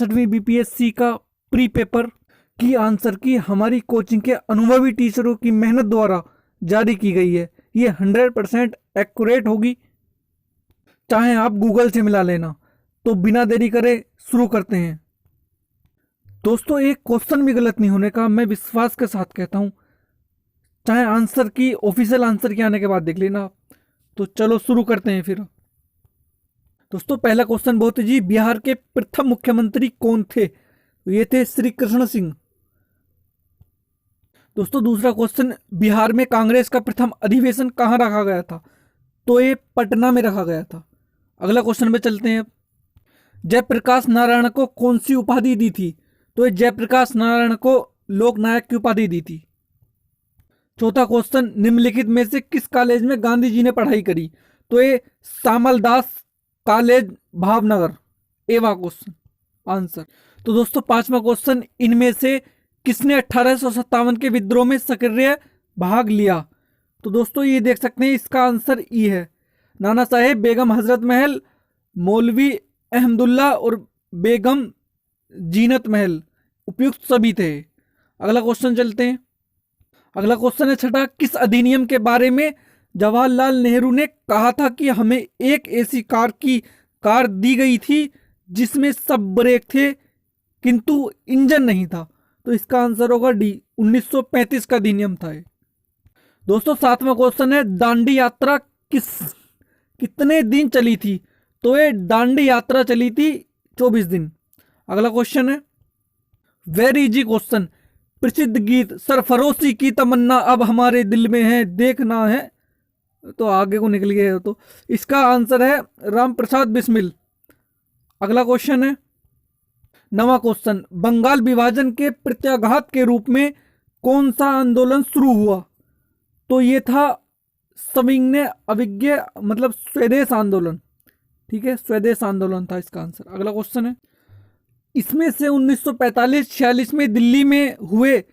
62वीं BPSC का pre paper की answer की हमारी कोचिंग के अनुभवी टीचरों की मेहनत द्वारा जारी की गई है। ये 100% एक्यूरेट होगी, चाहे आप गूगल से मिला लेना। तो बिना देरी करे शुरू करते हैं। दोस्तों, एक क्वेश्चन भी गलत नहीं होने का मैं विश्वास के साथ कहता हूं, चाहे आंसर की ऑफिशियल आंसर के आने के बाद देख लेना। तो चलो शुरू करते हैं फिर। दोस्तों, पहला क्वेश्चन बहुत ही जी, बिहार के प्रथम मुख्यमंत्री कौन थे? तो ये थे श्री कृष्ण सिंह। दोस्तों, दूसरा क्वेश्चन, बिहार में कांग्रेस का प्रथम अधिवेशन कहाँ रखा गया था? तो ये पटना में रखा गया था। अगला क्वेश्चन पे चलते हैं। जयप्रकाश नारायण को कौन सी उपाधि दी थी? तो ये जयप्रकाश नारायण को लोकनायक की उपाधि दी थी। चौथा क्वेश्चन, निम्नलिखित में से किस कॉलेज में गांधी जी ने पढ़ाई करी? तो ये श्यामलदास कॉलेज भावनगर। एवा क्वेश्चन आंसर। तो दोस्तों, पांचवा क्वेश्चन, इनमें से किसने 1857 के विद्रोह में सक्रिय भाग लिया? तो दोस्तों, ये देख सकते हैं इसका आंसर ई है। नाना साहेब, बेगम हजरत महल, मौलवी अहमदुल्ला और बेगम जीनत महल उपयुक्त सभी थे। अगला क्वेश्चन चलते हैं। अगला क्वेश्चन है छठा, किस अधिनियम के बारे में जवाहरलाल नेहरू ने कहा था कि हमें एक ऐसी कार दी गई थी जिसमें सब ब्रेक थे किंतु इंजन नहीं था? तो इसका आंसर होगा डी, 1935 का अधिनियम था ये। दोस्तों, सातवां क्वेश्चन है, दांडी यात्रा कितने दिन चली थी? तो ये दांडी यात्रा चली थी 24 दिन। अगला क्वेश्चन है वेरी इजी क्वेश्चन, प्रसिद्ध गीत सरफरोशी की तमन्ना अब हमारे दिल में है देखना है, तो आगे को निकल गए हो। तो इसका आंसर है राम प्रसाद बिस्मिल। अगला क्वेश्चन है नवा क्वेश्चन, बंगाल विभाजन के प्रत्याघात के रूप में कौन सा आंदोलन शुरू हुआ? तो ये था सविनय अवज्ञा, मतलब स्वदेश आंदोलन। ठीक है, स्वदेश आंदोलन था इसका आंसर। अगला क्वेश्चन है, इसमें से 1945-46 में दिल्ली में हुए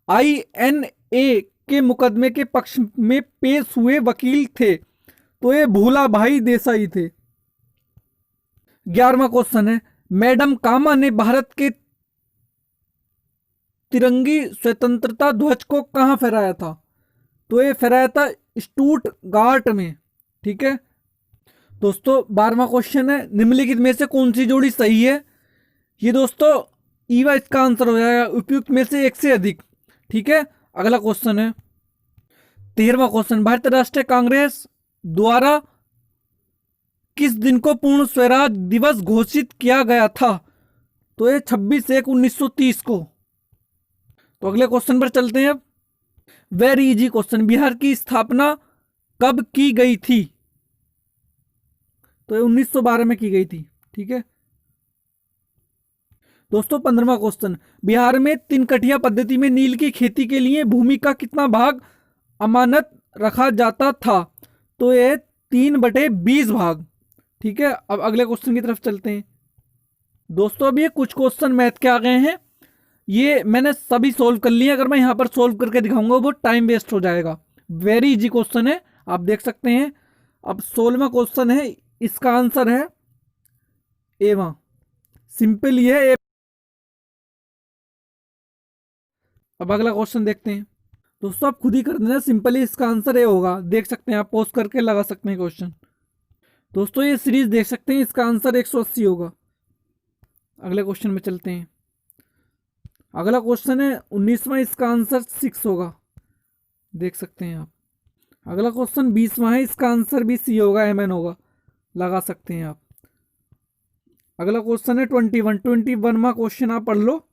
INA के मुकदमे के पक्ष में पेश हुए वकील थे? तो ये भूला भाई देसाई थे। 11वां क्वेश्चन है, मैडम कामा ने भारत के तिरंगी स्वतंत्रता ध्वज को कहां फहराया था? तो ये फहराया था स्टुटगार्ट में। ठीक है दोस्तों, 12वां क्वेश्चन है, निम्नलिखित में से कौन सी जोड़ी सही है? ये दोस्तों ईवा इसका आंसर हो जाएगा, उपयुक्त में से एक से अधिक। ठीक है, अगला क्वेश्चन है 13वां क्वेश्चन, भारतीय राष्ट्रीय कांग्रेस द्वारा किस दिन को पूर्ण स्वराज दिवस घोषित किया गया था? तो ये 26/1/1930 को। तो अगले क्वेश्चन पर चलते हैं। वेरी इजी क्वेश्चन, बिहार की स्थापना कब की गई थी? तो ये 1912 में की गई थी। ठीक है दोस्तों, 15वां क्वेश्चन, बिहार में तीन कठिया पद्धति में नील की खेती के लिए भूमि का कितना भाग अमानत रखा जाता था? तो ये 3/20 भाग। ठीक है, अब अगले क्वेश्चन की तरफ चलते हैं। दोस्तों, अब ये कुछ क्वेश्चन मैथ के आ गए हैं, ये मैंने सभी सोल्व कर लिए। अगर मैं यहाँ पर सोल्व करके दिखाऊंगा वो टाइम वेस्ट हो जाएगा। वेरी इजी क्वेश्चन है, आप देख सकते हैं। अब 16वां क्वेश्चन है, इसका आंसर है एवा, सिंपल ये है। अब अगला क्वेश्चन देखते हैं। दोस्तों, आप खुद ही कर देना, सिंपली इसका आंसर ए होगा। देख सकते हैं, आप पॉज करके लगा सकते हैं क्वेश्चन। दोस्तों, ये सीरीज देख सकते हैं, इसका आंसर 180 होगा। अगले क्वेश्चन में चलते हैं। अगला क्वेश्चन है 19वां, इसका आंसर 6 होगा। देख सकते हैं आप। अगला क्वेश्चन 20वां है, इसका आंसर भी सी होगा, MN होगा, लगा सकते हैं आप। अगला क्वेश्चन है 21वां क्वेश्चन आप पढ़ लो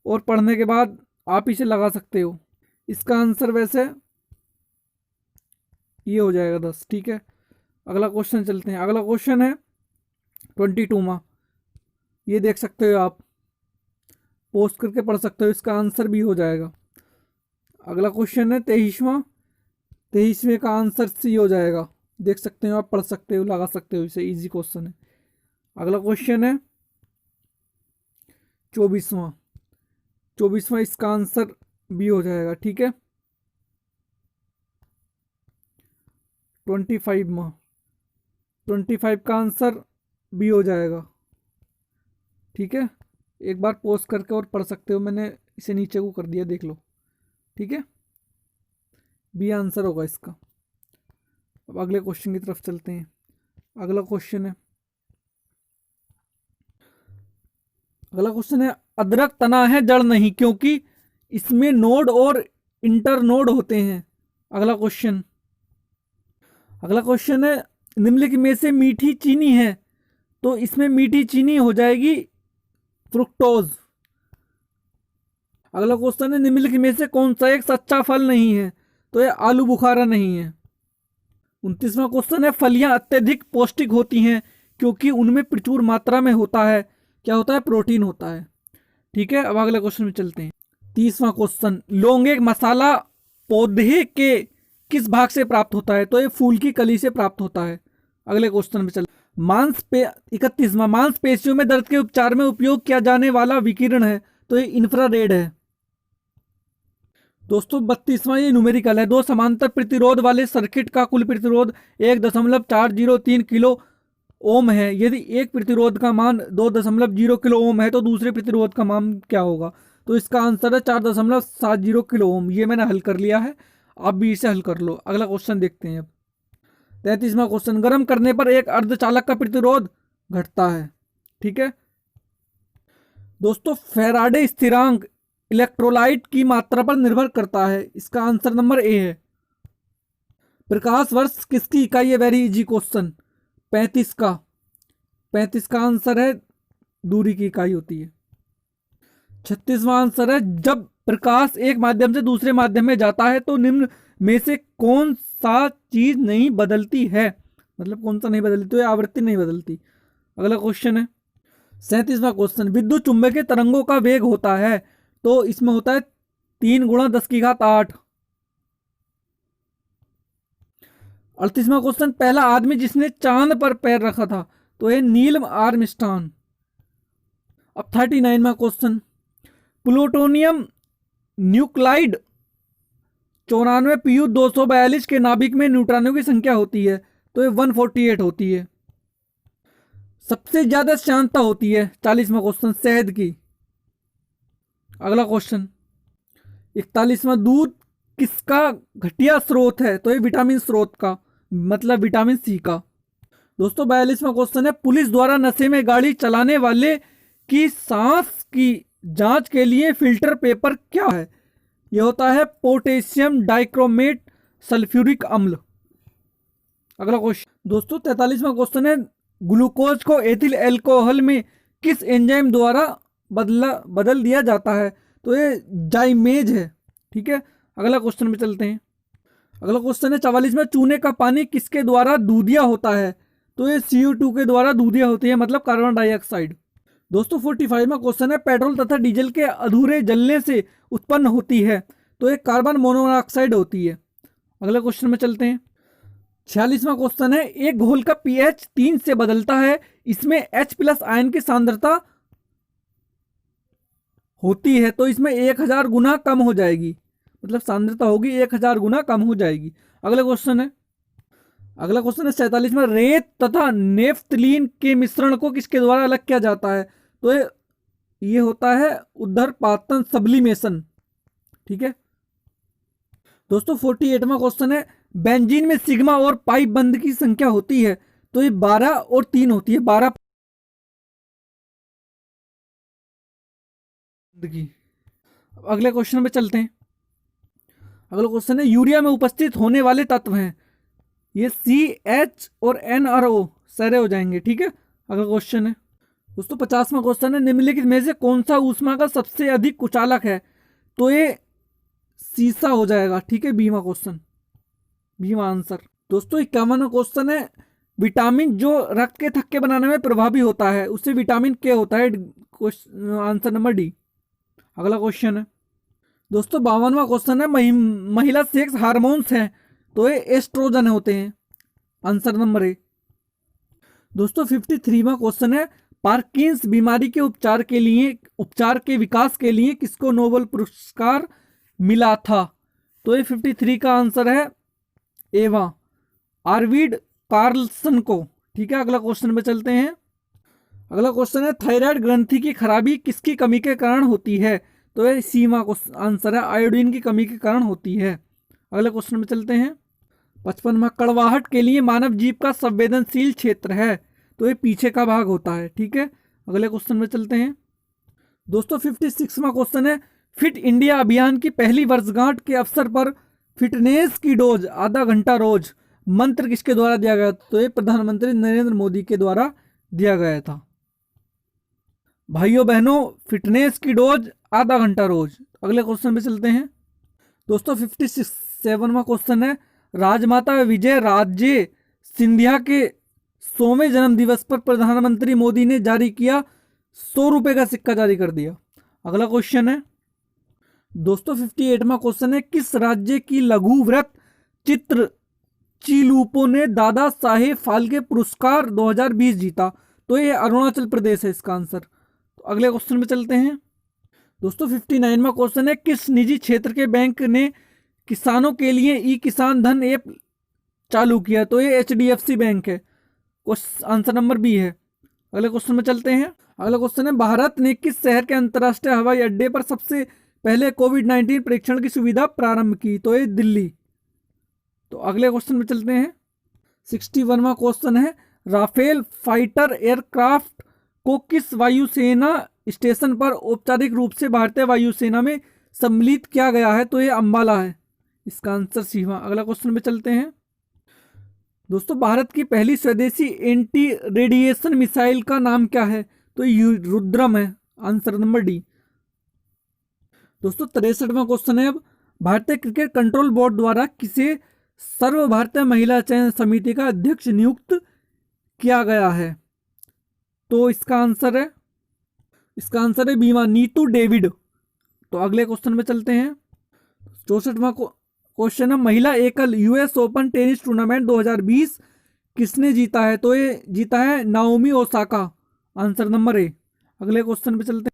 और पढ़ने के बाद आप इसे लगा सकते हो। इसका आंसर वैसे ये हो जाएगा 10। ठीक है, अगला क्वेश्चन चलते हैं। अगला क्वेश्चन है 22वां, ये देख सकते हो आप, पोस्ट करके पढ़ सकते हो, इसका आंसर भी हो जाएगा। अगला क्वेश्चन है 23वें का आंसर सी हो जाएगा। देख सकते हो आप, पढ़ सकते हो, लगा सकते हो इसे, इजी क्वेश्चन है। अगला क्वेश्चन है 24वां, इसका आंसर बी हो जाएगा। ठीक है, 25 का आंसर बी हो जाएगा। ठीक है, एक बार पॉज करके और पढ़ सकते हो, मैंने इसे नीचे को कर दिया, देख लो। ठीक है, बी आंसर होगा इसका। अब अगले क्वेश्चन की तरफ चलते हैं। अगला क्वेश्चन है अदरक तना है जड़ नहीं, क्योंकि इसमें नोड और इंटर नोड होते हैं। अगला क्वेश्चन है निम्नलिखित में से मीठी चीनी है, तो इसमें मीठी चीनी हो जाएगी फ्रुक्टोज। अगला क्वेश्चन है निम्नलिखित में से कौन सा एक सच्चा फल नहीं है, तो ये आलू बुखारा नहीं है। 29वां क्वेश्चन है फलियां अत्यधिक पौष्टिक होती हैं क्योंकि उनमें प्रचुर मात्रा में होता है, क्या होता है, प्रोटीन होता है। ठीक है, अब अगले क्वेश्चन में चलते हैं। 30वां क्वेश्चन लौंग एक मसाला पौधे के किस भाग से प्राप्त होता है, तो ये फूल की कली से प्राप्त होता है। अगले क्वेश्चन में चल 31वां मांसपेशियों में दर्द के उपचार में उपयोग किया जाने वाला विकिरण है, तो ये इंफ्रारेड है। दोस्तों 32वां ये न्यूमेरिकल है। दो समांतर प्रतिरोध वाले सर्किट का कुल प्रतिरोध 1.403 किलो ओम है। यदि एक प्रतिरोध का मान 2.0 किलो ओम है तो दूसरे प्रतिरोध का मान क्या होगा, तो इसका आंसर है 4.70 किलो ओम। ये मैंने हल कर लिया है, आप भी इसे हल कर लो। अगला क्वेश्चन देखते हैं अब। 33वां क्वेश्चन गर्म करने पर एक अर्धचालक का प्रतिरोध घटता है। ठीक है दोस्तों, फैराडे स्थिरांक इलेक्ट्रोलाइट की मात्रा पर निर्भर करता है। इसका आंसर नंबर ए है। प्रकाश वर्ष किसकी इकाई है, वेरी इजी क्वेश्चन। 35 का आंसर है दूरी की इकाई होती है। 36वां आंसर है जब प्रकाश एक माध्यम से दूसरे माध्यम में जाता है तो निम्न में से कौन सा चीज नहीं बदलती है, मतलब कौन सा नहीं बदलती, तो ये आवृत्ति नहीं बदलती। अगला क्वेश्चन है 37वां क्वेश्चन विद्युत चुंबकीय तरंगों का वेग होता है, तो इसमें होता है 3 × 10⁸। 38वां क्वेश्चन पहला आदमी जिसने चांद पर पैर रखा था, तो ये नील आर्मस्ट्रांग। अब 39वां क्वेश्चन प्लूटोनियम न्यूक्लाइड 94 Pu 242 के नाभिक में न्यूट्रॉनों की संख्या होती है, तो ये 148 होती है। सबसे ज्यादा श्यानता होती है 40वां क्वेश्चन शहद की। अगला क्वेश्चन 41वां दूध किसका घटिया स्रोत है, तो ये विटामिन स्रोत का, मतलब विटामिन सी का। दोस्तों 42वां क्वेश्चन है पुलिस द्वारा नशे में गाड़ी चलाने वाले की सांस की जांच के लिए फिल्टर पेपर क्या है, यह होता है पोटेशियम डाइक्रोमेट सल्फ्यूरिक अम्ल। अगला क्वेश्चन दोस्तों 43वां क्वेश्चन है ग्लूकोज को एथिल अल्कोहल में किस एंजाइम द्वारा बदल दिया जाता है, तो ये जाइमेज है। ठीक है, अगला क्वेश्चन में चलते हैं। अगला क्वेश्चन है 44 में चूने का पानी किसके द्वारा दूधिया होता है, तो ये CO2 के द्वारा दूधिया होती है, मतलब कार्बन डाइऑक्साइड। दोस्तों 45वां क्वेश्चन है पेट्रोल तथा डीजल के अधूरे जलने से उत्पन्न होती है, तो ये कार्बन मोनोऑक्साइड होती है। अगला क्वेश्चन में चलते हैं। 46वां क्वेश्चन है एक घोल का pH 3 से बदलता है, इसमें H+ आयन की सांद्रता होती है, तो इसमें 1000 गुना कम हो जाएगी, मतलब सांद्रता होगी 1000 गुना कम हो जाएगी। अगला क्वेश्चन है 47 में रेत तथा नेफ्थलीन के मिश्रण को किसके द्वारा अलग किया जाता है, तो ये होता है ऊर्ध्वपातन सब्लिमेशन। ठीक है दोस्तों 48वां क्वेश्चन है बेंजीन में सिग्मा और पाई बंध की संख्या होती है, तो ये 12 और 3 होती है, 12 की। अगले क्वेश्चन पे चलते हैं। अगला क्वेश्चन है यूरिया में उपस्थित होने वाले तत्व हैं, ये CH और NRO सारे हो जाएंगे। ठीक है, अगला क्वेश्चन है दोस्तों 50वां क्वेश्चन है निम्नलिखित में से कौन सा ऊष्मा का सबसे अधिक कुचालक है, तो ये सीसा हो जाएगा। ठीक है, 20वां क्वेश्चन, 20वां आंसर। दोस्तों 51वां क्वेश्चन है विटामिन जो रक्त के थक्के बनाने में प्रभावी होता है उससे विटामिन के होता है, आंसर नंबर डी। अगला क्वेश्चन है दोस्तों 52वां क्वेश्चन है महिला सेक्स हार्मोन्स हैं, तो ये एस्ट्रोजन होते हैं, आंसर नंबर ए। दोस्तों 53वां क्वेश्चन है पार्किंस बीमारी के उपचार के विकास के लिए किसको नोबेल पुरस्कार मिला था, तो ये 53 का आंसर है एवा आर्विड कार्लसन को। ठीक है, अगला क्वेश्चन पे चलते हैं। अगला क्वेश्चन है थायराइड ग्रंथि की खराबी किसकी कमी के कारण होती है? तो ये सीमा को आंसर है, आयोडीन की कमी के कारण होती है। अगले क्वेश्चन में चलते हैं। 55वां, कड़वाहट के लिए मानव जीव का संवेदनशील क्षेत्र है? तो ये पीछे का भाग होता है। ठीक है, अगले क्वेश्चन में चलते हैं दोस्तों। 56वां क्वेश्चन है फिट इंडिया अभियान की पहली वर्षगांठ के अवसर पर फिटनेस की डोज आधा घंटा रोज मंत्र किसके द्वारा दिया गया? तो ये प्रधानमंत्री नरेंद्र मोदी के द्वारा दिया गया था। भाइयों बहनों, फिटनेस की डोज आधा घंटा रोज। अगले क्वेश्चन पे चलते हैं दोस्तों। 57वां क्वेश्चन है राजमाता विजय राजे सिंधिया के 100वें जन्म दिवस पर प्रधानमंत्री मोदी ने जारी किया 100 रुपए का सिक्का जारी कर दिया। अगला क्वेश्चन है दोस्तों 58वां क्वेश्चन है किस राज्य की लघु व्रत चित्र चिलूपो ने दादा साहेब फाल्के पुरस्कार 2020 जीता? तो ये अरुणाचल प्रदेश है इसका आंसर। तो अगले क्वेश्चन में चलते हैं दोस्तों। 59वां क्वेश्चन है किस निजी क्षेत्र के बैंक ने किसानों के लिए ई किसान धन ऐप चालू किया? तो ये HDFC बैंक है, आंसर नंबर बी है। अगले क्वेश्चन में चलते हैं। अगला क्वेश्चन है भारत ने किस शहर के अंतर्राष्ट्रीय हवाई अड्डे पर सबसे पहले कोविड-19 परीक्षण की सुविधा प्रारंभ की? तो ये दिल्ली। तो अगले क्वेश्चन में चलते हैं। 61वां क्वेश्चन है राफेल फाइटर एयरक्राफ्ट को किस वायुसेना स्टेशन पर औपचारिक रूप से भारतीय वायुसेना में सम्मिलित किया गया है? तो ये अंबाला है, इसका आंसर सीमा। अगला क्वेश्चन में चलते हैं दोस्तों। भारत की पहली स्वदेशी एंटी रेडिएशन मिसाइल का नाम क्या है? तो ये रुद्रम है, आंसर नंबर डी। दोस्तों 63वां क्वेश्चन है अब भारतीय क्रिकेट कंट्रोल बोर्ड द्वारा किसे सर्व भारतीय महिला चयन समिति का अध्यक्ष नियुक्त किया गया है? तो इसका आंसर है बीमा नीतू डेविड। तो अगले क्वेश्चन में चलते हैं। 64वां क्वेश्चन है महिला एकल US ओपन टेनिस टूर्नामेंट 2020 किसने जीता है? तो ये जीता है Naomi Osaka, answer number A. अगले क्वेश्चन पे चलते हैं।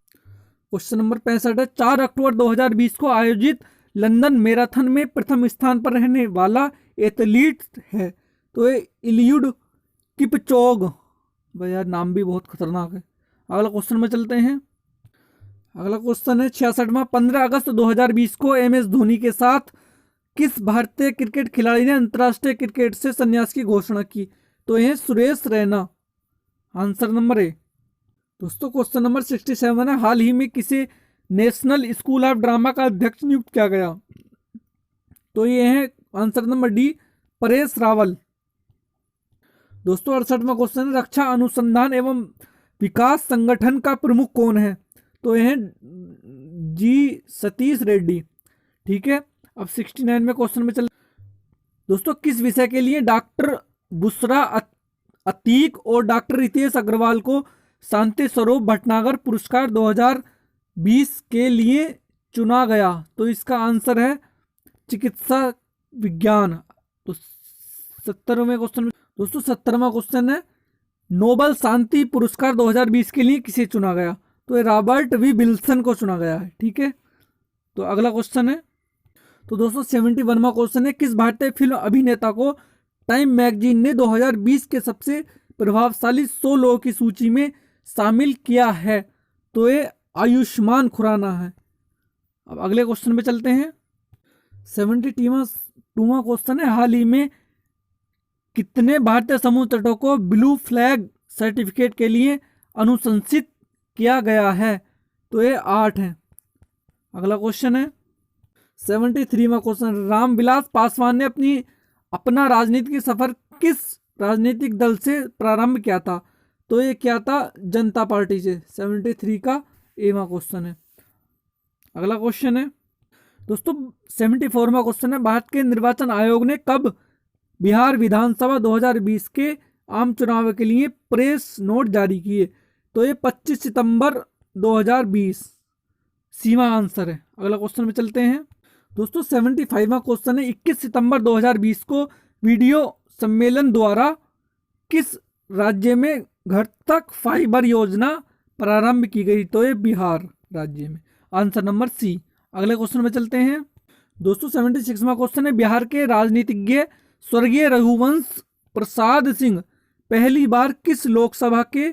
क्वेश्चन नंबर 65 है 4 अक्टूबर 2020 को आयोजित लंदन मैराथन में प्रथम स्थान पर रहने वाला एथलीट है? तो ये इलियुड किपचोग। भाई यार नाम भी बहुत खतरनाक है। अगला क्वेश्चन में चलते हैं। अगला क्वेश्चन है 66वां 15 अगस्त 2020 को MS धोनी के साथ किस भारतीय क्रिकेट खिलाड़ी ने अंतर्राष्ट्रीय क्रिकेट से संन्यास की घोषणा की? तो यह Suresh Raina, answer number A. दोस्तों क्वेश्चन नंबर 67 है हाल ही में किसे नेशनल स्कूल ऑफ ड्रामा का अध्यक्ष नियुक्त किया गया? तो ये है answer number D, Paresh Rawal. दोस्तों 68वां क्वेश्चन है रक्षा अनुसंधान एवं विकास संगठन का प्रमुख कौन है? तो यह है G सतीश रेड्डी। ठीक है, अब 69 में क्वेश्चन में चल दोस्तों किस विषय के लिए डॉक्टर बुशरा अतीक और डॉक्टर रितेश अग्रवाल को शांति स्वरूप भटनागर पुरस्कार 2020 के लिए चुना गया? तो इसका आंसर है चिकित्सा विज्ञान। तो 70वें क्वेश्चन में दोस्तों 70वां क्वेश्चन है नोबल शांति पुरस्कार 2020 के लिए किसे चुना गया? तो ये रॉबर्ट वी विल्सन को चुना गया है। ठीक है, तो अगला क्वेश्चन है तो दोस्तों 71वां क्वेश्चन है किस भारतीय फिल्म अभिनेता को टाइम मैगजीन ने 2020 के सबसे प्रभावशाली 100 लोगों की सूची में शामिल किया है? तो ये आयुष्मान खुराना है। अब अगले क्वेश्चन में चलते हैं। 72वां क्वेश्चन है हाल ही में कितने भारतीय समुद्र तटों को ब्लू फ्लैग सर्टिफिकेट के लिए अनुशंसित किया गया है? तो ये 8 है। अगला क्वेश्चन है 73वां क्वेश्चन रामविलास पासवान ने अपना राजनीतिक सफर किस राजनीतिक दल से प्रारंभ किया था? तो ये क्या था? जनता पार्टी से। 73 का एवां क्वेश्चन है। अगला क्वेश्चन है दोस्तों 74वां क्वेश्चन है भारत के निर्वाचन आयोग ने कब बिहार विधानसभा 2020 के आम चुनाव के लिए प्रेस नोट जारी किए? तो ये 25 सितंबर 2020 सीमा आंसर है। अगला क्वेश्चन में चलते हैं दोस्तों 75वां क्वेश्चन है 21 सितंबर 2020 को वीडियो सम्मेलन द्वारा किस राज्य में घर तक फाइबर योजना प्रारंभ की गई? तो ये बिहार राज्य में, आंसर नंबर सी। अगले क्वेश्चन में चलते हैं दोस्तों 76वां क्वेश्चन है बिहार के राजनीतिज्ञ स्वर्गीय रघुवंश प्रसाद सिंह पहली बार किस लोकसभा के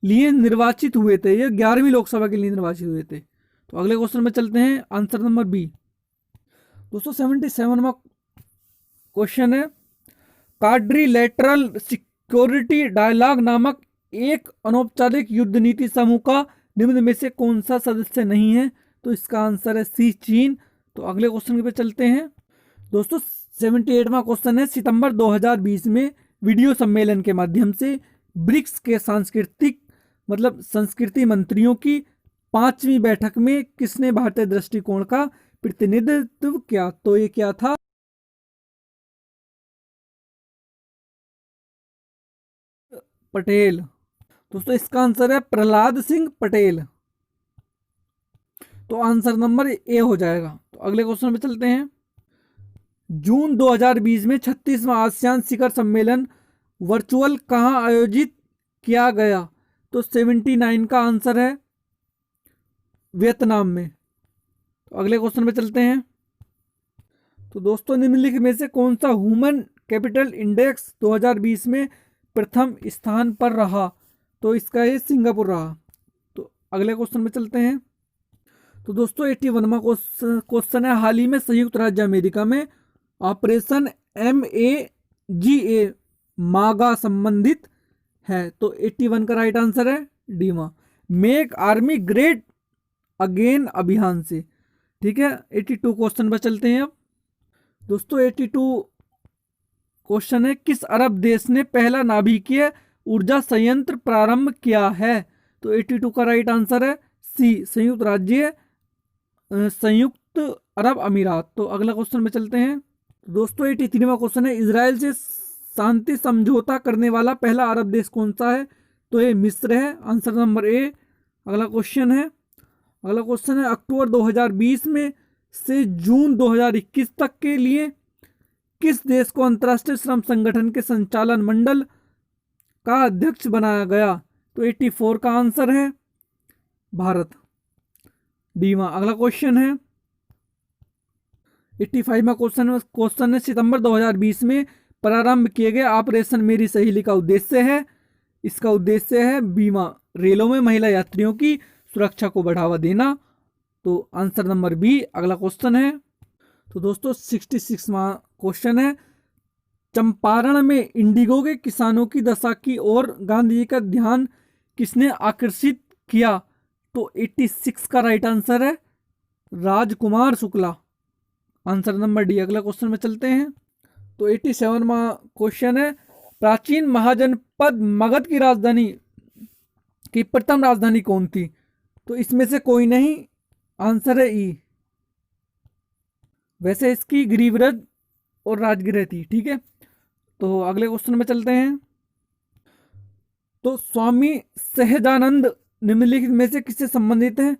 लिए निर्वाचित हुए थे? ये 11वीं लोकसभा के लिए निर्वाचित हुए थे। तो अगले क्वेश्चन में चलते हैं, आंसर नंबर बी। दोस्तों 77वां क्वेश्चन है, क्वाड्रिलेटरल सिक्योरिटी डायलॉग नामक एक अनौपचारिक युद्ध नीति समूह का निम्न में से कौन सा सदस्य नहीं है? तो इसका आंसर है सी, चीन। तो अगले क्वेश्चन पे चलते हैं। दोस्तों 78वां क्वेश्चन है, सितंबर 2020 में वीडियो सम्मेलन के माध्यम से ब्रिक्स के सांस्कृतिक मतलब संस्कृति मंत्रियों की 5वीं बैठक में किसने भारतीय दृष्टिकोण का प्रतिनिधित्व किया? तो ये क्या था? पटेल। दोस्तों इसका आंसर है प्रहलाद सिंह पटेल। तो आंसर नंबर ए हो जाएगा। तो अगले क्वेश्चन पे चलते हैं। जून 2020 में 36वां आसियान शिखर सम्मेलन वर्चुअल कहाँ आयोजित किया गया? तो 79 का आंसर है वियतनाम में। तो अगले क्वेश्चन पे चलते हैं। तो दोस्तों निम्नलिखित में से कौन सा ह्यूमन कैपिटल इंडेक्स 2020 में प्रथम स्थान पर रहा? तो इसका ये सिंगापुर रहा। तो अगले क्वेश्चन में चलते हैं। तो दोस्तों 81वां क्वेश्चन है, हाल ही में संयुक्त राज्य अमेरिका में ऑपरेशन MAGA मागा संबंधित है? तो 81 का राइट आंसर है डीमा, मेक आर्मी ग्रेट अगेन अभियान से। ठीक है, 82 क्वेश्चन पर चलते हैं अब। दोस्तों 82 क्वेश्चन है, किस अरब देश ने पहला नाभिकीय ऊर्जा संयंत्र प्रारंभ किया है? तो 82 का राइट आंसर है सी, संयुक्त अरब अमीरात। तो अगला क्वेश्चन में चलते हैं। दोस्तों 83वां क्वेश्चन है, इजराइल से शांति समझौता करने वाला पहला अरब देश कौन सा है? तो ये मिस्र है, आंसर नंबर ए। अगला क्वेश्चन है, अक्टूबर 2020 में से जून 2021 तक के लिए किस देश को अंतर्राष्ट्रीय श्रम संगठन के संचालन मंडल का अध्यक्ष बनाया गया? तो 84 का आंसर है भारत, डीमा। अगला क्वेश्चन है 85वां क्वेश्चन है, सितंबर 2020 में प्रारंभ किए गए ऑपरेशन मेरी सहेली का उद्देश्य है? इसका उद्देश्य है बीमा, रेलों में महिला यात्रियों की सुरक्षा को बढ़ावा देना। तो आंसर नंबर बी। अगला क्वेश्चन है, तो दोस्तों 66वां क्वेश्चन है, चंपारण में इंडिगो के किसानों की दशा की ओर गांधी जी का ध्यान किसने आकर्षित किया? तो 86 का राइट आंसर है Rajkumar Shukla, answer number D. अगला क्वेश्चन में चलते हैं। तो 87वां क्वेश्चन है, प्राचीन महाजनपद मगध की राजधानी की प्रथम राजधानी कौन थी? तो इसमें से कोई नहीं, आंसर है ई। वैसे इसकी गिरिव्रज और राजगृह थी। ठीक है, तो अगले क्वेश्चन में चलते हैं। तो स्वामी सहजानंद निम्नलिखित में से किससे संबंधित है?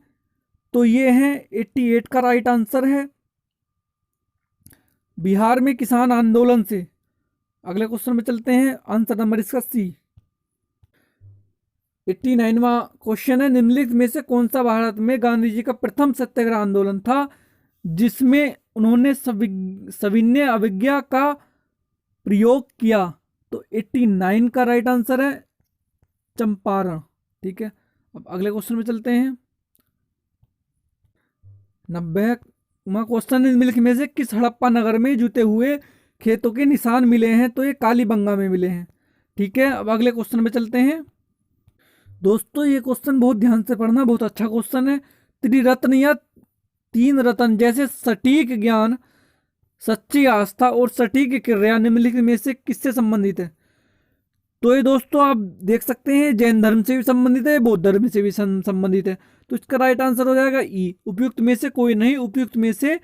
तो ये है 88 का राइट आंसर है बिहार में किसान आंदोलन से। अगले क्वेश्चन में चलते हैं, आंसर नंबर इसका सी। 89वां क्वेश्चन है, निम्नलिखित में से कौन सा भारत में गांधी जी का प्रथम सत्याग्रह आंदोलन था जिसमें उन्होंने सविनय अवज्ञा का प्रयोग किया? तो 89 का राइट आंसर है चंपारण। ठीक है, अब अगले क्वेश्चन में चलते हैं। 90वां क्वेश्चन, निम्नलिखित में से किस हड़प्पा नगर में जुते हुए खेतों के निशान मिले हैं? तो ये कालीबंगा में मिले हैं। ठीक है, अब अगले क्वेश्चन में चलते हैं। दोस्तों ये क्वेश्चन बहुत ध्यान से पढ़ना, बहुत अच्छा क्वेश्चन है। त्रिरत्न या 3 रत्न जैसे सटीक ज्ञान, सच्ची आस्था और सटीक क्रिया निम्नलिखित में से किससे संबंधित है? तो ये दोस्तों आप देख सकते हैं जैन धर्म से भी संबंधित है, बौद्ध धर्म से भी संबंधित है। तो इसका राइट आंसर हो जाएगा ई, उपयुक्त में से कोई नहीं, उपयुक्त में से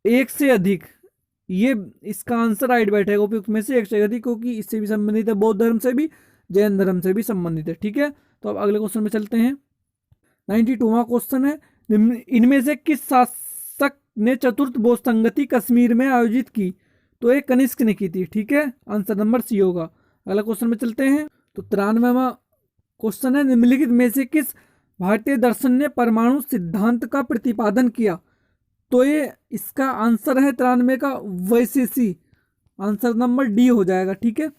एक से अधिक। ये इसका आंसर राइट बैठेगा, उपयुक्त में से एक से अधिक, क्योंकि इससे भी संबंधित है, बौद्ध धर्म से भी, जैन धर्म से भी संबंधित है। ठीक है, तो अब अगले क्वेश्चन में चलते हैं। 92वां क्वेश्चन है, इनमें से किस शासक ने चतुर्थ बौद्ध संगति कश्मीर में आयोजित की? तो ये कनिष्क ने की थी। ठीक है, आंसर नंबर सी होगा। अगला क्वेश्चन में चलते हैं। तो 93वां क्वेश्चन है, निम्नलिखित में से किस भारतीय दर्शन ने परमाणु सिद्धांत का प्रतिपादन किया? तो ये इसका आंसर है 93 का वैशेषी, आंसर नंबर डी हो जाएगा। ठीक है,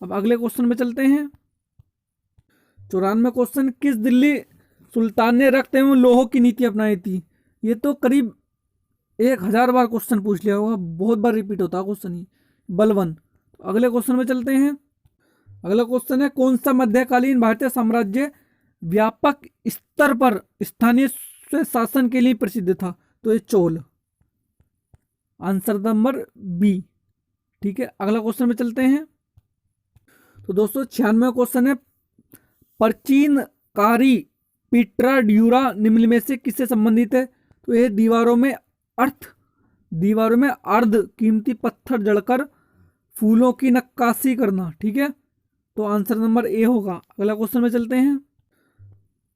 अब अगले क्वेश्चन में चलते हैं। 94 क्वेश्चन, किस दिल्ली सुल्तान ने रक्त एवं लोह की नीति अपनाई थी? ये तो करीब 1000 बार क्वेश्चन पूछ लिया होगा, बहुत बार रिपीट होता है क्वेश्चन ही। बलवन। अगले क्वेश्चन में चलते हैं। अगला क्वेश्चन है, कौन सा मध्यकालीन भारतीय साम्राज्य व्यापक स्तर पर स्थानीय शासन के लिए प्रसिद्ध था? तो ये चोल। Answer number B. ठीक है, अगला क्वेश्चन में चलते हैं। तो दोस्तों 96 क्वेश्चन है, प्राचीनकारी पीट्रा ड्यूरा निम्न में से किससे संबंधित है? तो ये दीवारों में अर्ध कीमती पत्थर जड़कर फूलों की नक्काशी करना। ठीक है, तो आंसर नंबर ए होगा। अगला क्वेश्चन में चलते हैं।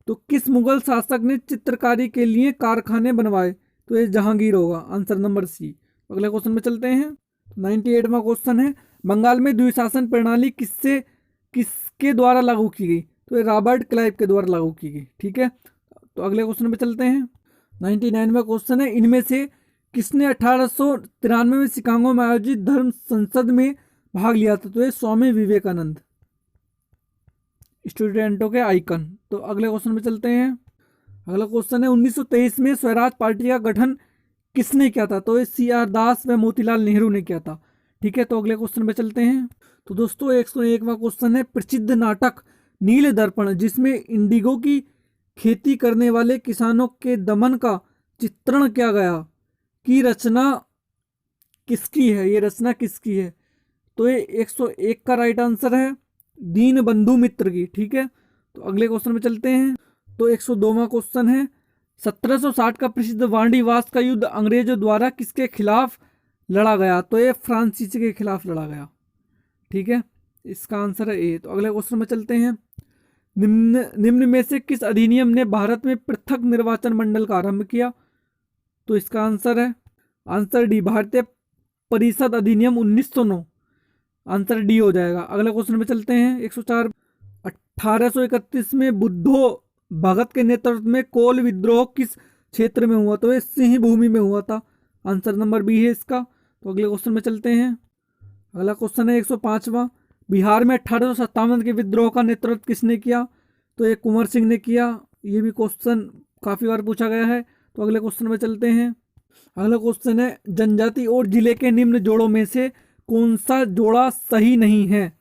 तो किस मुगल शासक ने चित्रकारी के लिए कारखाने बनवाए? तो ये जहांगीर होगा। Answer number C. अगले क्वेश्चन में चलते हैं। 98वां क्वेश्चन है, बंगाल में द्विशासन प्रणाली किसके द्वारा लागू की गई? तो ये रॉबर्ट क्लाइव के द्वारा लागू की गई। ठीक है, तो अगले क्वेश्चन में चलते हैं। 99वां क्वेश्चन है, इनमें से किसने 1893 में शिकागो में आयोजित धर्म संसद में भाग लिया था? तो ये स्वामी विवेकानंद, स्टूडेंटों के आइकन। तो अगले क्वेश्चन में चलते हैं। अगला क्वेश्चन है, 1923 में स्वराज पार्टी का गठन किसने किया था? तो ये CR दास व मोतीलाल नेहरू ने किया था। ठीक है, तो अगले क्वेश्चन में चलते हैं। तो दोस्तों 101वां क्वेश्चन है, प्रसिद्ध नाटक नील दर्पण जिसमें इंडिगो की खेती करने वाले किसानों के दमन का चित्रण किया गया की रचना किसकी है? ये रचना किसकी है? तो ये 101 का राइट आंसर है दीन बंधु मित्र की। ठीक है, तो अगले क्वेश्चन में चलते हैं। तो 102वां क्वेश्चन है, 1760 का प्रसिद्ध वांडीवास का युद्ध अंग्रेजों द्वारा किसके खिलाफ लड़ा गया? तो ये फ्रांसीसी के खिलाफ लड़ा गया। ठीक है, इसका आंसर है ए। तो अगले क्वेश्चन में चलते हैं। निम्न में से किस अधिनियम ने भारत में पृथक निर्वाचन मंडल का आरंभ किया? तो इसका आंसर है आंसर डी, भारतीय परिषद अधिनियम 1909। आंसर डी हो जाएगा। अगले क्वेश्चन में चलते हैं। 104, 1831 में बुद्धो भगत के नेतृत्व में कोल विद्रोह किस क्षेत्र में हुआ? तो ये सिंह भूमि में हुआ था। आंसर नंबर बी है इसका। तो अगले क्वेश्चन में चलते हैं। अगला क्वेश्चन है 105वां, बिहार में 1857 के विद्रोह का नेतृत्व किसने किया? तो ये कुंवर सिंह ने किया। ये भी क्वेश्चन काफी बार पूछा गया है। तो अगले क्वेश्चन में चलते हैं। अगला क्वेश्चन है, जनजाति और जिले के निम्न जोड़ों में से कौन सा जोड़ा सही नहीं है?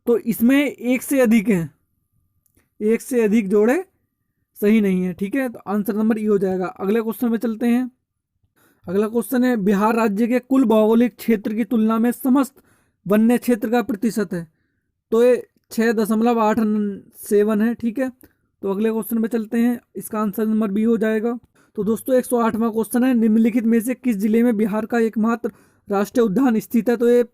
तो इसमें एक से अधिक हैं, एक से अधिक जोड़े सही नहीं है। ठीक है, तो आंसर नंबर ई हो जाएगा। अगले क्वेश्चन में चलते हैं। अगला क्वेश्चन है, बिहार राज्य के कुल भौगोलिक क्षेत्र की तुलना में समस्त वन्य क्षेत्र का प्रतिशत है? तो ये 6.87 है। ठीक है, तो अगले क्वेश्चन में चलते हैं। इसका आंसर नंबर बी हो जाएगा। तो दोस्तों 108वां क्वेश्चन है, निम्नलिखित में से किस जिले में बिहार का एकमात्र राष्ट्रीय उद्यान स्थित है? तो ये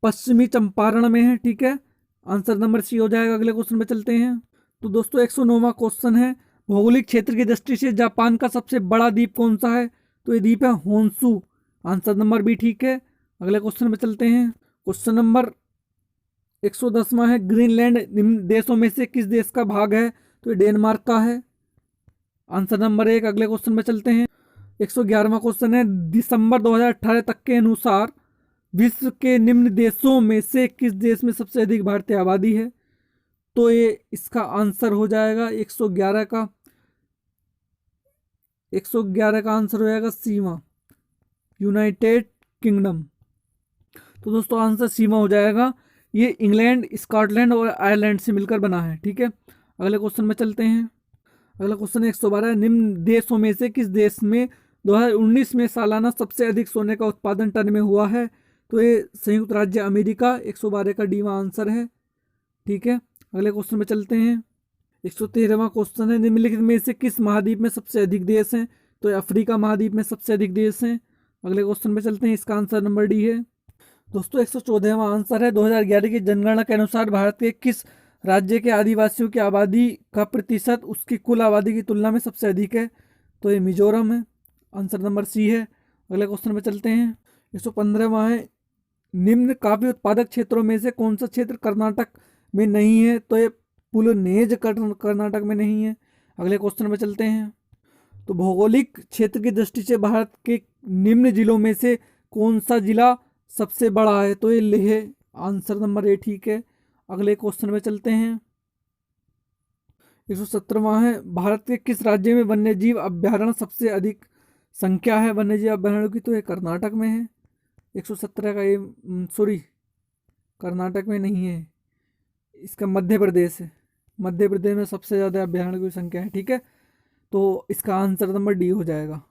पश्चिमी चंपारण में है। ठीक है, आंसर नंबर सी हो जाएगा। अगले क्वेश्चन में चलते हैं। तो दोस्तों 109वां क्वेश्चन है, भौगोलिक क्षेत्र की दृष्टि से जापान का सबसे बड़ा द्वीप कौन सा है? तो ये द्वीप है होन्शु। आंसर नंबर बी ठीक है। अगले क्वेश्चन में चलते हैं। क्वेश्चन नंबर 110वां है, ग्रीनलैंड निम्न देशों में से किस देश का भाग है? तो ये डेनमार्क का है। Answer number 1। अगले क्वेश्चन में चलते हैं। 111वां क्वेश्चन है, दिसंबर 2018 तक के अनुसार विश्व के निम्न देशों में से किस देश में सबसे अधिक भारतीय आबादी है? तो ये इसका आंसर हो जाएगा 111 का 111 का आंसर हो जाएगा सीमा, यूनाइटेड किंगडम। तो दोस्तों आंसर सीमा हो जाएगा। ये इंग्लैंड, स्कॉटलैंड और आयरलैंड से मिलकर बना है। ठीक है, अगले क्वेश्चन में चलते हैं। अगला क्वेश्चन 112, निम्न देशों में से किस देश में 2019 में सालाना सबसे अधिक सोने का उत्पादन टन में हुआ है? तो ये संयुक्त राज्य अमेरिका। 112 का डीवा आंसर है। ठीक है, अगले क्वेश्चन में चलते हैं। 113वां क्वेश्चन है, निम्नलिखित में से किस महाद्वीप में सबसे अधिक देश हैं? तो अफ्रीका महाद्वीप में सबसे अधिक देश हैं। अगले क्वेश्चन में चलते हैं। इसका आंसर नंबर डी है। दोस्तों 114वां आंसर है, 2011 की जनगणना के अनुसार भारत के किस राज्य के आदिवासियों की आबादी का प्रतिशत उसकी कुल आबादी की तुलना में सबसे अधिक है? तो ये मिजोरम है। आंसर नंबर सी है। अगले क्वेश्चन में चलते हैं। 115वां है, निम्न काव्य उत्पादक क्षेत्रों में से कौन सा क्षेत्र कर्नाटक में नहीं है? तो ये पुलनेज कर्नाटक में नहीं है। अगले क्वेश्चन में चलते हैं। तो भौगोलिक क्षेत्र की दृष्टि से भारत के निम्न जिलों में से कौन सा जिला सबसे बड़ा है? तो ये लेह। आंसर नंबर ए ठीक है। अगले क्वेश्चन में चलते हैं। 117वां है, भारत के किस राज्य में वन्यजीव अभ्यारण्य सबसे अधिक संख्या है वन्यजीव अभ्यारण्य की? तो ये कर्नाटक में है। 117 का ये सॉरी कर्नाटक में नहीं है, इसका मध्य प्रदेश है। मध्य प्रदेश में सबसे ज़्यादा अभ्यारण्य की संख्या है। ठीक है, तो इसका आंसर नंबर डी हो जाएगा।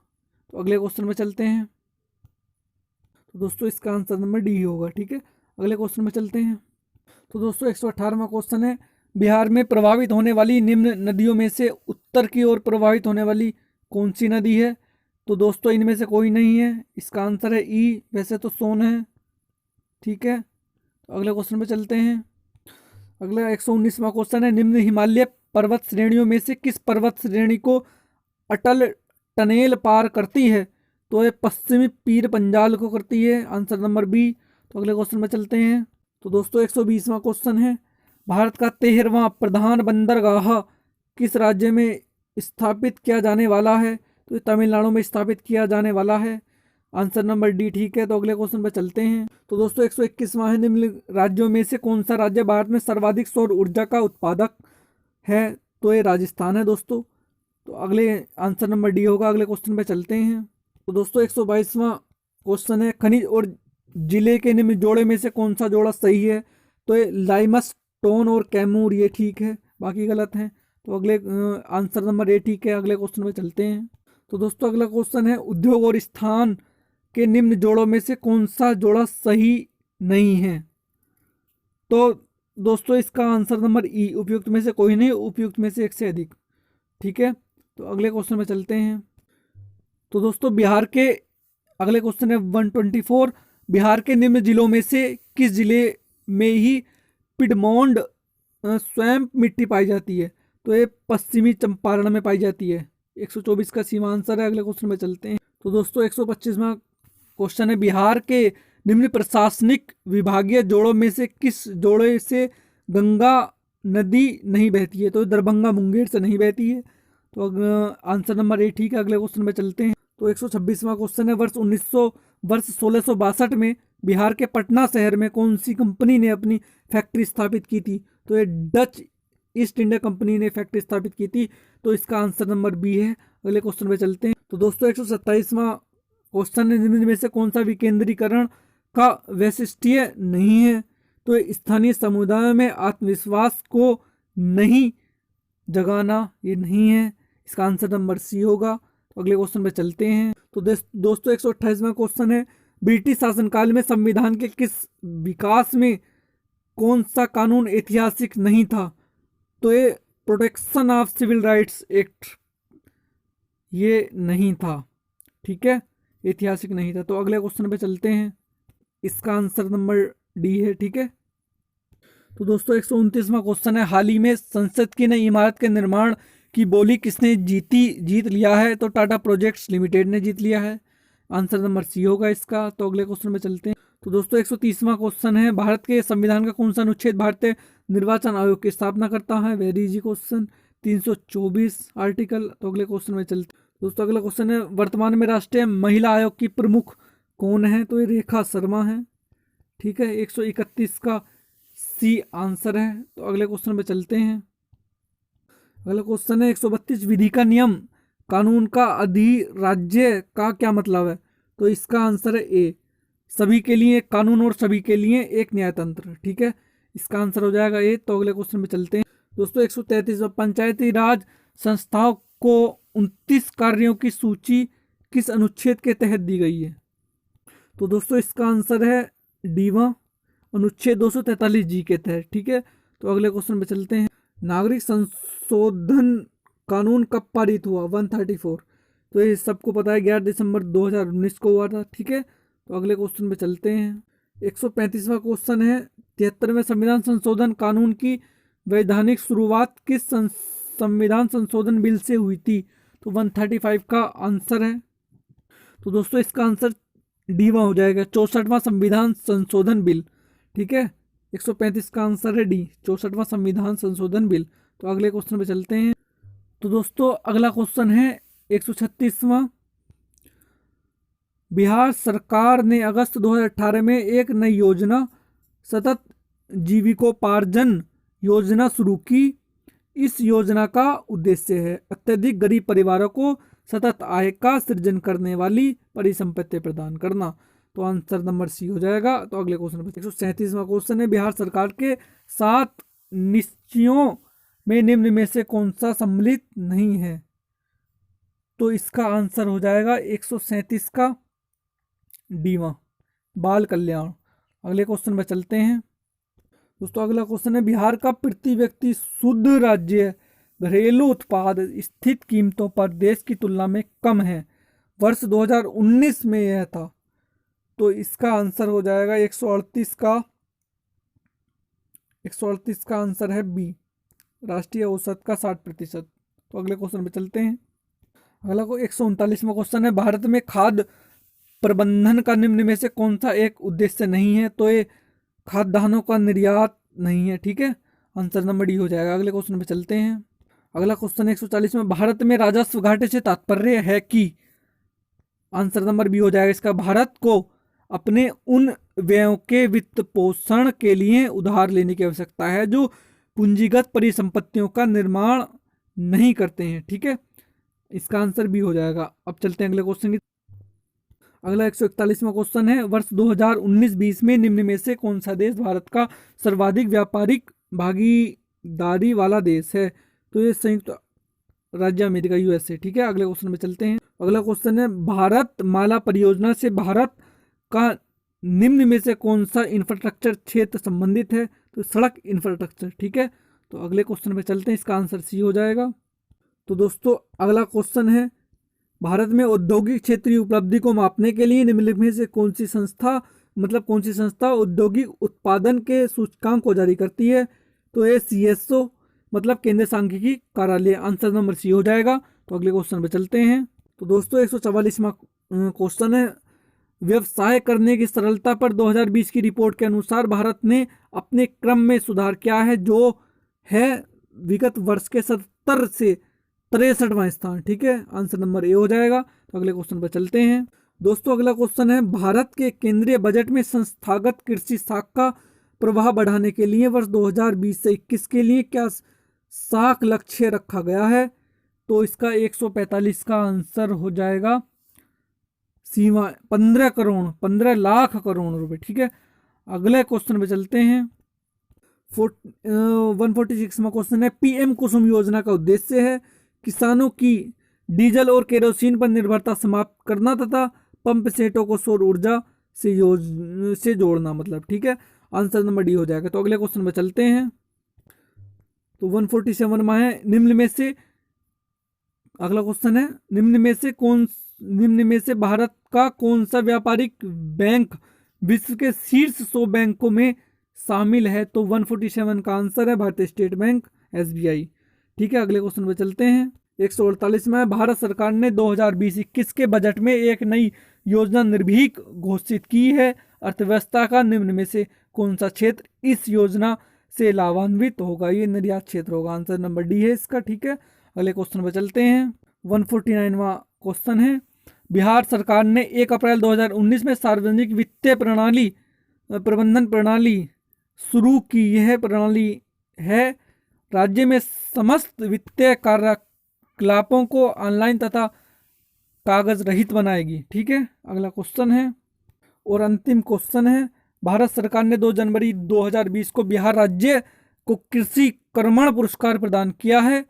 तो अगले क्वेश्चन में चलते हैं। तो दोस्तों इसका आंसर नंबर डी होगा। ठीक है, अगले क्वेश्चन में चलते हैं। तो दोस्तों 118वां क्वेश्चन है, बिहार में प्रभावित होने वाली निम्न नदियों में से उत्तर की ओर प्रभावित होने वाली कौन सी नदी है? तो दोस्तों इनमें से कोई नहीं है, इसका आंसर है ई। वैसे तो सोन है। ठीक है, तो अगले क्वेश्चन में चलते हैं। अगला 119वां क्वेश्चन है, निम्न हिमालय पर्वत श्रेणियों में से किस पर्वत श्रेणी को अटल टनेल पार करती है? तो ये पश्चिमी पीर पंजाल को करती है, आंसर नंबर बी। तो अगले क्वेश्चन में चलते हैं। तो दोस्तों 120वां क्वेश्चन है, भारत का 13वां प्रधान बंदरगाह किस राज्य में स्थापित किया जाने वाला है? तो ये तमिलनाडु में स्थापित किया जाने वाला है, आंसर नंबर डी। ठीक है, तो अगले क्वेश्चन पे चलते हैं। तो दोस्तों 121वां है, निम्न राज्यों में से कौन सा राज्य भारत में सर्वाधिक सौर ऊर्जा का उत्पादक है? तो ये राजस्थान है दोस्तों। तो अगले आंसर नंबर डी होगा। अगले क्वेश्चन पे चलते हैं। तो दोस्तों 122वां क्वेश्चन है, खनिज और जिले के निम्न जोड़े में से कौन सा जोड़ा सही है? तो ये लाइमस्टोन और कैमूर, ये ठीक है, बाकी गलत हैं। तो अगले आंसर नंबर ए ठीक है। अगले क्वेश्चन पे चलते हैं। तो दोस्तों अगला क्वेश्चन है, उद्योग और स्थान के निम्न जोड़ों में से कौन सा जोड़ा सही नहीं है? तो दोस्तों इसका आंसर नंबर ई, उपयुक्त में से कोई नहीं, उपयुक्त में से एक से अधिक। ठीक है, तो अगले क्वेश्चन में चलते हैं। तो दोस्तों बिहार के अगले क्वेश्चन है 124, बिहार के निम्न जिलों में से किस जिले में ही पिडमोंड स्वयं मिट्टी पाई जाती है? तो ये पश्चिमी चंपारण में पाई जाती है। 124 का सीमा आंसर है। अगले क्वेश्चन में चलते हैं। तो दोस्तों 125वां क्वेश्चन है, बिहार के निम्न प्रशासनिक विभागीय जोड़ों में से किस जोड़े से गंगा नदी नहीं बहती है? तो दरभंगा मुंगेर से नहीं बहती है। तो आंसर नंबर ए ठीक है। अगले क्वेश्चन में चलते हैं। तो 126वां क्वेश्चन है, वर्ष 1662 में बिहार के पटना शहर में कौन सी कंपनी ने अपनी फैक्ट्री स्थापित की थी? तो ये डच ईस्ट इंडिया कंपनी ने फैक्ट्री स्थापित की थी। तो इसका आंसर नंबर बी है। अगले क्वेश्चन में चलते हैं। तो दोस्तों 127वां क्वेश्चन है, निम्न में से कौन सा विकेंद्रीकरण का वैशिष्ट्य नहीं है? तो स्थानीय समुदाय में आत्मविश्वास को नहीं जगाना, ये नहीं है, इसका आंसर नंबर सी होगा। तो अगले क्वेश्चन पे चलते हैं। तो दोस्तों 128वां क्वेश्चन है, ब्रिटिश शासनकाल में संविधान के किस विकास में कौन सा कानून ऐतिहासिक नहीं था? तो ये protection of civil rights act, ये नहीं था। ठीक है, ऐतिहासिक नहीं था। तो अगले क्वेश्चन पे चलते हैं, इसका आंसर नंबर डी है। ठीक है, तो दोस्तों 129वां क्वेश्चन है, हाल ही में संसद की नई इमारत के निर्माण की बोली किसने जीत लिया है? तो टाटा प्रोजेक्ट्स लिमिटेड ने जीत लिया है, आंसर नंबर सी होगा इसका। तो अगले क्वेश्चन में चलते हैं। तो दोस्तों 130वां क्वेश्चन है, भारत के संविधान का कौन सा अनुच्छेद भारतीय निर्वाचन आयोग की स्थापना करता है? Very easy question, 324 article. तो अगले क्वेश्चन में चलते हैं। दोस्तों अगला क्वेश्चन है, वर्तमान में राष्ट्रीय महिला आयोग की प्रमुख कौन है? तो ये रेखा शर्मा है। ठीक है, 131 का सी आंसर है। तो अगले क्वेश्चन पे चलते हैं। अगला क्वेश्चन है, 132 विधि का नियम कानून का अधिराज्य का क्या मतलब है? तो इसका आंसर है ए, सभी के लिए एक कानून और सभी के लिए एक न्यायतंत्र। ठीक है, इसका आंसर हो जाएगा ए। तो अगले क्वेश्चन पे चलते हैं। दोस्तों 133, पंचायती राज संस्थाओं को 29 कार्यों की सूची किस अनुच्छेद के तहत दी गई है? तो दोस्तों इसका आंसर है डीवा, अनुच्छेद 243 जी के तहत। ठीक है, तो अगले क्वेश्चन पे चलते हैं। नागरिक संशोधन कानून कब पारित हुआ? 134। तो ये सबको पता है, 11 दिसंबर 2019 को हुआ था। ठीक है, तो अगले क्वेश्चन पे चलते हैं। 135वां क्वेश्चन है, 73वें संविधान संशोधन कानून की वैधानिक शुरुआत किस संविधान संशोधन बिल से हुई थी? तो 135 का आंसर है। तो दोस्तों इसका आंसर डीवा हो जाएगा, 64वां संविधान संशोधन बिल। ठीक है, 135 का आंसर है डी, 64वां संविधान संशोधन बिल। तो अगले क्वेश्चन पे चलते हैं। तो दोस्तों अगला क्वेश्चन है 136वां, बिहार सरकार ने अगस्त 2018 में एक नई योजना सतत जीविकोपार्जन योजना शुरू की इस योजना का उद्देश्य है अत्यधिक गरीब परिवारों को सतत आय का सृजन करने वाली परिसंपत्ति प्रदान करना। तो आंसर नंबर सी हो जाएगा। तो अगले क्वेश्चन पर 137वां क्वेश्चन है, बिहार सरकार के 7 निश्चयों में निम्न में से कौन सा सम्मिलित नहीं है? तो इसका आंसर हो जाएगा 137 का डीवा, बाल कल्याण। अगले क्वेश्चन पर चलते हैं दोस्तों। अगला क्वेश्चन है, बिहार का प्रति व्यक्ति शुद्ध राज्य घरेलू उत्पाद स्थित कीमतों पर देश की तुलना में कम है, वर्ष 2019 में यह था। तो इसका आंसर हो जाएगा 138 का आंसर है बी, राष्ट्रीय औसत का 60%। तो अगले क्वेश्चन पे चलते हैं। अगला को 139वां क्वेश्चन है, भारत में खाद्य प्रबंधन का निम्न में से कौन सा एक उद्देश्य नहीं है? तो ये खाद्यान्नों का निर्यात नहीं है, ठीक है, आंसर नंबर डी हो जाएगा। अगले क्वेश्चन पे चलते हैं। अगला क्वेश्चन 140 में, भारत में राजस्व घाटे से तात्पर्य है कि? आंसर नंबर बी हो जाएगा इसका, भारत को अपने उन व्ययों के वित्त पोषण के लिए उधार लेने की आवश्यकता है जो पूंजीगत परिसंपत्तियों का निर्माण नहीं करते हैं, ठीक है, इसका आंसर बी हो जाएगा। अब चलते हैं अगले क्वेश्चन की। अगला 141वां क्वेश्चन है, वर्ष 2019-20 में निम्न में से कौन सा देश भारत का सर्वाधिक व्यापारिक भागीदारी वाला देश है? तो ये संयुक्त राज्य अमेरिका, यूएसए, ठीक है। अगले क्वेश्चन में चलते हैं। अगला क्वेश्चन है, भारत माला परियोजना से भारत का निम्न में से कौन सा इंफ्रास्ट्रक्चर क्षेत्र संबंधित है? तो सड़क इंफ्रास्ट्रक्चर, ठीक है। तो अगले क्वेश्चन पे चलते हैं, इसका आंसर सी हो जाएगा। तो दोस्तों अगला क्वेश्चन है, भारत में औद्योगिक क्षेत्रीय उपलब्धि को मापने के लिए निम्नलिखित में से कौन सी संस्था औद्योगिक उत्पादन के सूचकांक को जारी करती है? तो ये CSO मतलब केंद्रीय सांख्यिकी कार्यालय, आंसर नंबर सी हो जाएगा। तो अगले क्वेश्चन पे चलते हैं। तो दोस्तों 144वां क्वेश्चन है, व्यवसाय करने की सरलता पर 2020 की रिपोर्ट के अनुसार भारत ने अपने क्रम में सुधार किया है, जो है विगत वर्ष के 70 से 63वां स्थान, ठीक है, आंसर नंबर ए हो जाएगा। तो अगले क्वेश्चन पर चलते हैं। दोस्तों अगला क्वेश्चन है, भारत के केंद्रीय बजट में संस्थागत कृषि साख का प्रवाह बढ़ाने के लिए वर्ष 2020 से 21 के लिए क्या साख लक्ष्य रखा गया है? तो इसका 145 का आंसर हो जाएगा सीमा 15 लाख करोड़ रुपए, ठीक है। अगले क्वेश्चन पे चलते हैं। 146वां क्वेश्चन है, PM कुसुम योजना का उद्देश्य है किसानों की डीजल और केरोसिन पर निर्भरता समाप्त करना तथा पंप सेटों को सौर ऊर्जा से जोड़ना, मतलब, ठीक है, आंसर नंबर डी हो जाएगा। तो अगले क्वेश्चन पे चलते हैं। तो 147 में है, निम्न में से, अगला क्वेश्चन है, निम्न में से भारत का कौन सा व्यापारिक बैंक विश्व के शीर्ष 100 बैंकों में शामिल है? तो 147 का आंसर है भारतीय स्टेट बैंक, SBI, ठीक है। अगले क्वेश्चन पे चलते हैं। 148 में, भारत सरकार ने 2020-21 के बजट में एक नई योजना निर्भीक घोषित की है, अर्थव्यवस्था का निम्न में से कौन सा क्षेत्र इस योजना से लाभान्वित होगा? ये निर्यात क्षेत्र होगा, आंसर नंबर डी है इसका, ठीक है। अगले क्वेश्चन पे चलते हैं। 149वां क्वेश्चन है, बिहार सरकार ने 1 अप्रैल 2019 में सार्वजनिक वित्तीय प्रबंधन प्रणाली शुरू की। यह प्रणाली है राज्य में समस्त वित्तीय कार्यकलापों को ऑनलाइन तथा कागज रहित बनाएगी, ठीक है। अगला क्वेश्चन है और अंतिम क्वेश्चन है, भारत सरकार ने 2 जनवरी 2020 को बिहार राज्य को कृषि कर्मण पुरस्कार प्रदान किया है।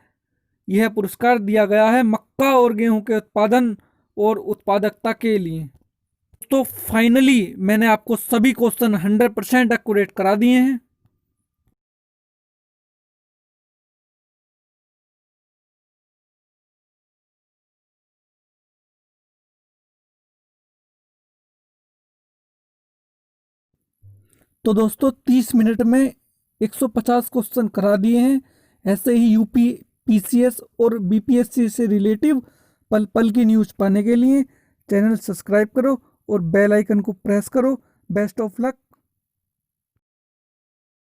यह पुरस्कार दिया गया है मक्का और गेहूं के उत्पादन और उत्पादकता के लिए। तो फाइनली मैंने आपको सभी क्वेश्चन 100% एक्यूरेट करा दिए हैं। तो दोस्तों 30 मिनट में 150 क्वेश्चन करा दिए हैं। ऐसे ही UP PCS और BPSC से रिलेटिव पल पल की न्यूज़ पाने के लिए चैनल सब्सक्राइब करो और बेल आइकन को प्रेस करो। Best of luck.